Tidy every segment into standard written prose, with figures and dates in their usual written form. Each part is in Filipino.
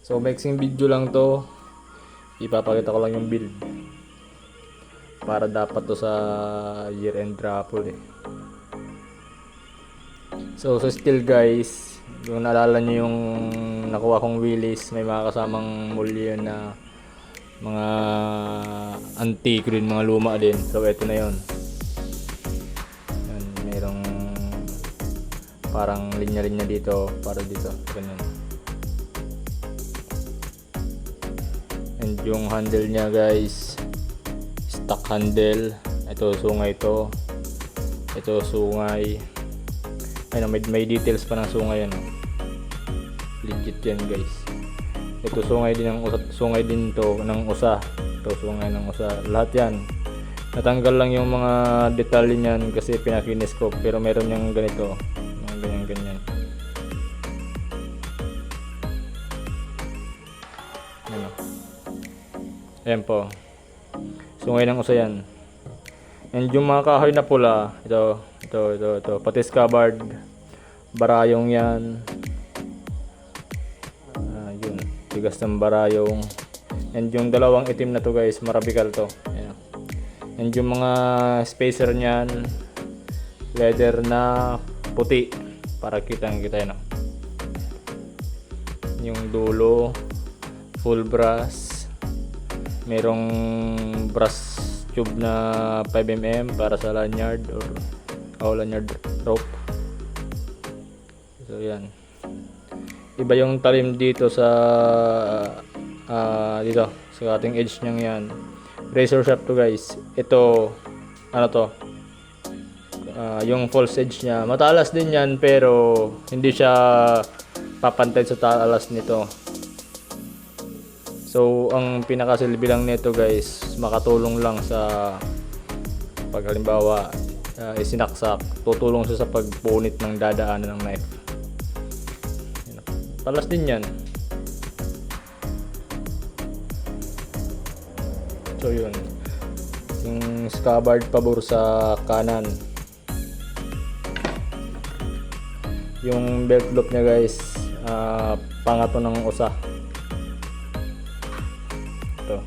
So mixing video lang to. Ipapakita ko lang yung build. Para dapat to sa year end raffle eh. So still guys, yung naalala nyo yung nakuha kong Willis, may mga kasamang mulyo na mga antique rin, mga luma din. So eto na yun. Yan, mayroong parang linya-linya dito, para dito, ganun. And yung handle niya guys, stock handle. Ito sungay to. Ito sungay. Ayun, may details pa ng sungay yan. Legit yan guys. Ito sungay din ng usa, sungay din to ng usa. Ito sungay ng usa. Lahat yan. Natanggal lang yung mga detalye niyan kasi pinakinis ko, pero meron yung ganito. Mga ganyan-ganyan. Ano? Ayan po. Sungay ng usa yan. And yung mga kahoy na pula, ito. Pati scabbard, barayong yan. Yun, tigas ng barayong. And yung dalawang itim na to guys, marabikal to. Ayan. And yung mga spacer niyan, leather na puti, para kitang-kita yun. Yung dulo, full brass. Merong brass tube na 5mm para sa lanyard or lanyard rope. So yan. Iba yung talim dito sa dito sa ating edge niyang yan. Razor sharp to guys. Ito ano to? Yung false edge niya. Matalas din yan pero hindi siya papantay sa talas nito. So, ang pinakasilbi lang nito guys, makatulong lang sa pag halimbawa isinaksak, tutulong siya sa pagpunit ng dadaanan ng knife. Talas din yan. So, yun. Yung scabbard pabor sa kanan. Yung belt loop niya guys, pangato ng usa. Ito,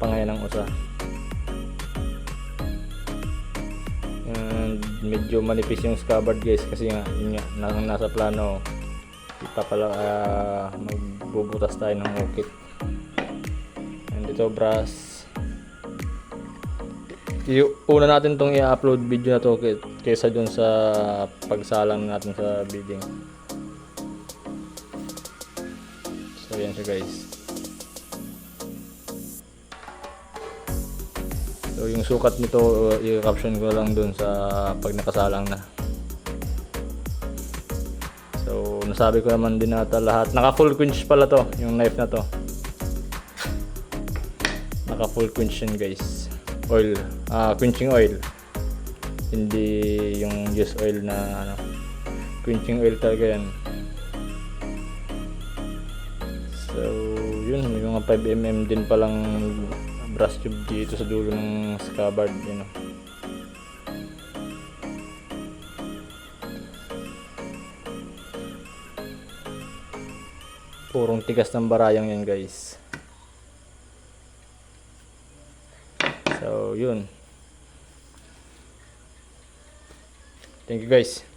pangaya ng usa. And medyo manipis yung scabbard guys kasi nga, yun nga nasa plano magbubutas tayo ng ukit. And ito brass. Una natin tong i-upload video na to kaysa dun sa pagsalang natin sa bidding. So yan siya guys. So yung sukat nito i-caption ko lang dun sa pag nakasalang na. So nasabi ko naman din nata lahat. Naka full quench pala to, yung knife na to. Naka full quench yan guys. Oil, quenching oil. Hindi yung use oil na ano. Quenching oil talaga yan. So yun, may mga 5mm din palang brass tube dito sa dulo ng scabbard, you know. Purong tigas ng barayang yan guys. So yun. Thank you guys.